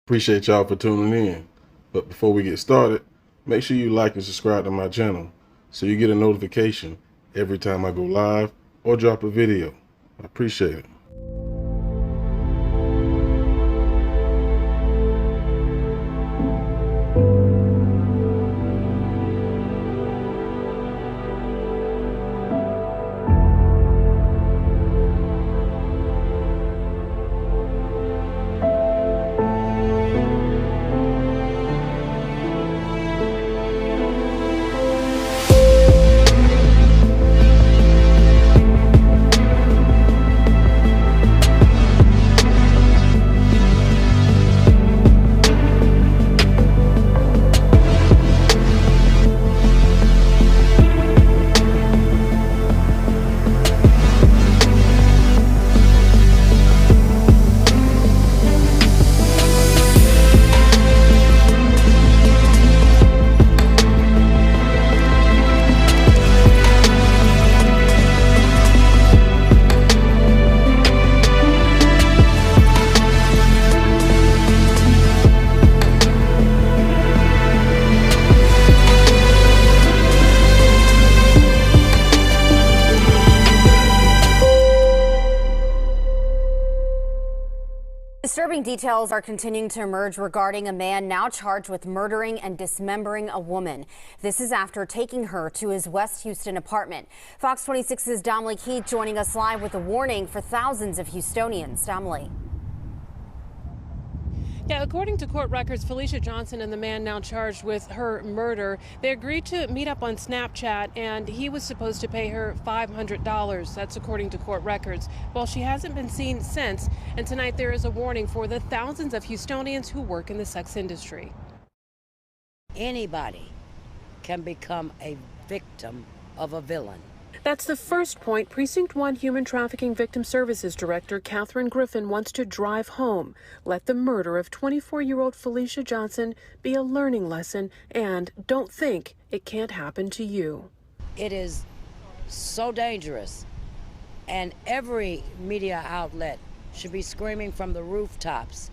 Appreciate y'all for tuning in. But before we get started, make sure you like and subscribe to my channel so you get a notification every time I go live or drop a video. I appreciate it. Disturbing details are continuing to emerge regarding a man now charged with murdering and dismembering a woman. This is after taking her to his West Houston apartment. Fox 26's Domly Keith joining us live with a warning for thousands of Houstonians. Domly. Yeah, according to court records, Felicia Johnson and the man now charged with her murder, they agreed to meet up on Snapchat, and he was supposed to pay her $500. That's according to court records. Well, she hasn't been seen since, and tonight there is a warning for the thousands of Houstonians who work in the sex industry. Anybody can become a victim of a villain. That's the first point Precinct 1 Human Trafficking Victim Services Director Catherine Griffin wants to drive home. Let the murder of 24-year-old Felicia Johnson be a learning lesson, and don't think it can't happen to you. It is so dangerous, and every media outlet should be screaming from the rooftops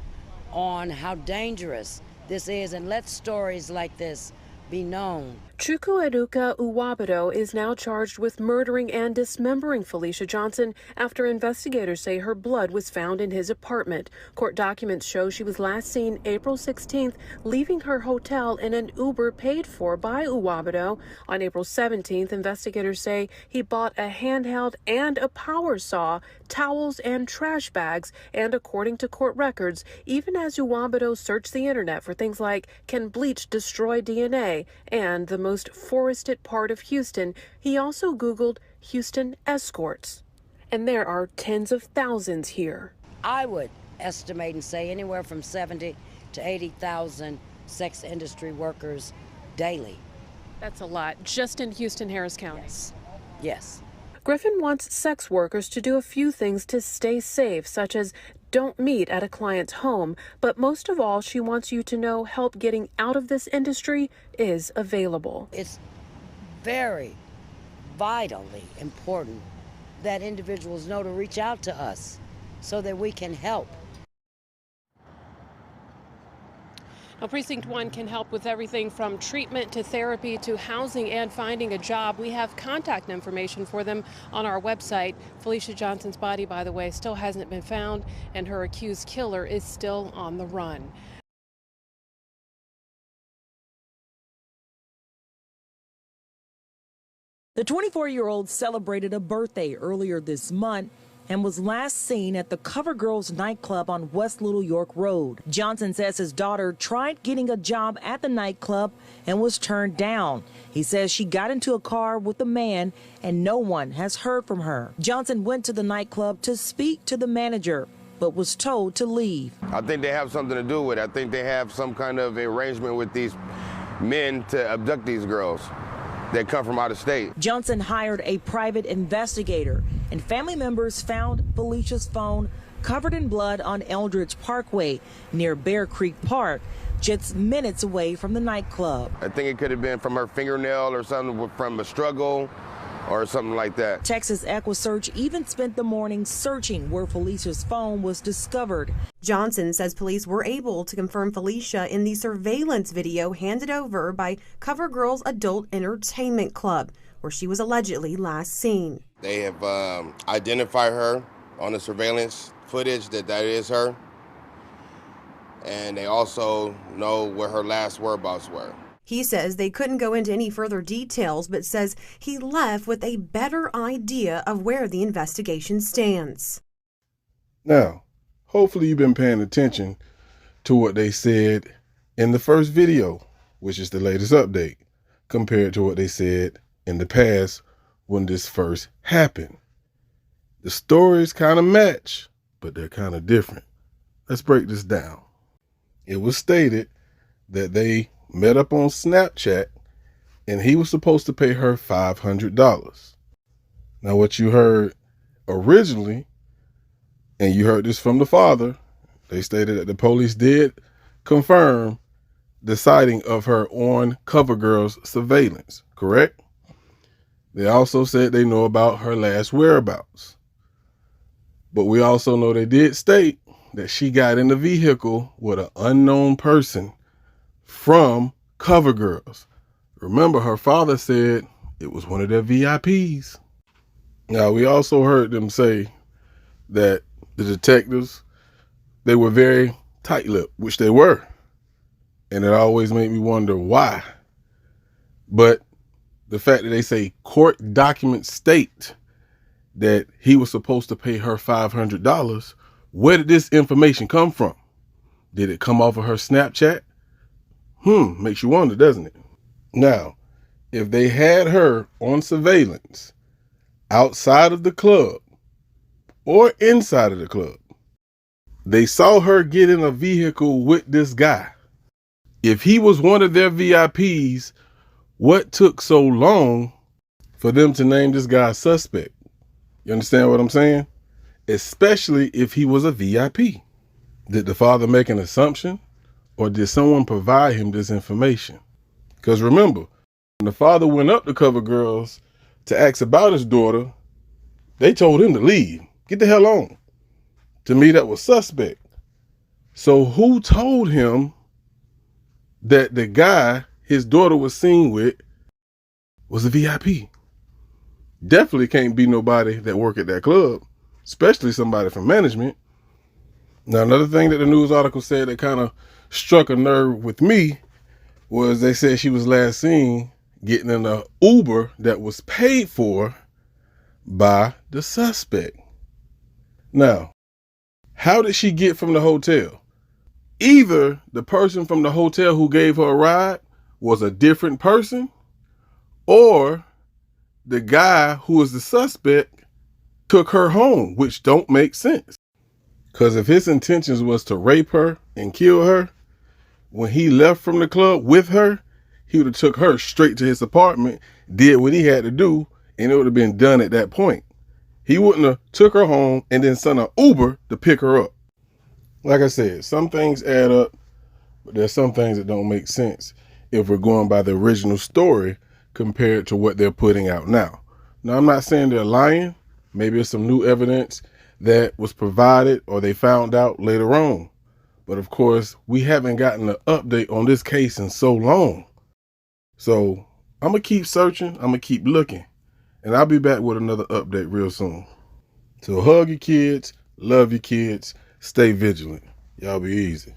on how dangerous this is, and let stories like this be known. Chukwuebuka Nwobodo is now charged with murdering and dismembering Felicia Johnson after investigators say her blood was found in his apartment. Court documents show she was last seen April 16th leaving her hotel in an Uber paid for by Nwobodo. On April 17th, investigators say he bought a handheld and a power saw, towels and trash bags, and according to court records, even as Nwobodo searched the internet for things like can bleach destroy DNA and the most forested part of Houston, he also Googled Houston escorts. And there are tens of thousands here. I would estimate and say anywhere from 70 to 80,000 sex industry workers daily. That's a lot, just in Houston, Harris County. Yes. Griffin wants sex workers to do a few things to stay safe, such as don't meet at a client's home, but most of all, she wants you to know help getting out of this industry is available. It's very vitally important that individuals know to reach out to us so that we can help. Now, Precinct 1 can help with everything from treatment to therapy to housing and finding a job. We have contact information for them on our website. Felicia Johnson's body, by the way, still hasn't been found, and her accused killer is still on the run. The 24-year-old celebrated a birthday earlier this month and was last seen at the CoverGirls nightclub on West Little York Road. Johnson says his daughter tried getting a job at the nightclub and was turned down. He says she got into a car with a man and no one has heard from her. Johnson went to the nightclub to speak to the manager, but was told to leave. I think they have something to do with it. I think they have some kind of arrangement with these men to abduct these girls that come from out of state. Johnson hired a private investigator, and family members found Felicia's phone covered in blood on Eldridge Parkway near Bear Creek Park, just minutes away from the nightclub. I think it could have been from her fingernail or something from a struggle. or something like that. Texas EquiSearch even spent the morning searching where Felicia's phone was discovered. Johnson says police were able to confirm Felicia in the surveillance video handed over by CoverGirl's Adult Entertainment Club, where she was allegedly last seen. They have identified her on the surveillance footage that is her, and they also know where her last whereabouts were. He says they couldn't go into any further details, but says he left with a better idea of where the investigation stands. Now, hopefully you've been paying attention to what they said in the first video, which is the latest update, compared to what they said in the past when this first happened. The stories kind of match, but they're kind of different. Let's break this down. It was stated that they met up on Snapchat and he was supposed to pay her $500. Now, what you heard originally, and you heard this from the father, they stated that the police did confirm the sighting of her on CoverGirl's surveillance, correct? They also said they know about her last whereabouts. But we also know they did state that she got in the vehicle with an unknown person from CoverGirls. Remember, her father said it was one of their VIPs. Now, we also heard them say that the detectives, they were very tight-lipped, which they were. And it always made me wonder why. But the fact that they say court documents state that he was supposed to pay her $500, where did this information come from? Did it come off of her Snapchat? Makes you wonder, doesn't it? Now, if they had her on surveillance outside of the club or inside of the club, they saw her get in a vehicle with this guy. If he was one of their VIPs, what took so long for them to name this guy suspect? You understand what I'm saying? Especially if he was a VIP. Did the father make an assumption, or did someone provide him this information? Because remember, when the father went up to CoverGirls to ask about his daughter, they told him to leave. Get the hell on. To me, that was suspect. So who told him that the guy his daughter was seen with was a VIP? Definitely can't be nobody that work at that club, especially somebody from management. Now, another thing that the news article said that kind of struck a nerve with me was they said she was last seen getting in an Uber that was paid for by the suspect. Now, how did she get from the hotel? Either the person from the hotel who gave her a ride was a different person, or the guy who was the suspect took her home, which don't make sense. Because if his intentions was to rape her and kill her, when he left from the club with her, he would have took her straight to his apartment, did what he had to do, and it would have been done at that point. He wouldn't have took her home and then sent an Uber to pick her up. Like I said, some things add up, but there's some things that don't make sense if we're going by the original story compared to what they're putting out now. Now, I'm not saying they're lying. Maybe it's some new evidence that was provided or they found out later on. But of course, we haven't gotten an update on this case in so long. So I'm going to keep searching. I'm going to keep looking. And I'll be back with another update real soon. So hug your kids, love your kids, stay vigilant. Y'all be easy.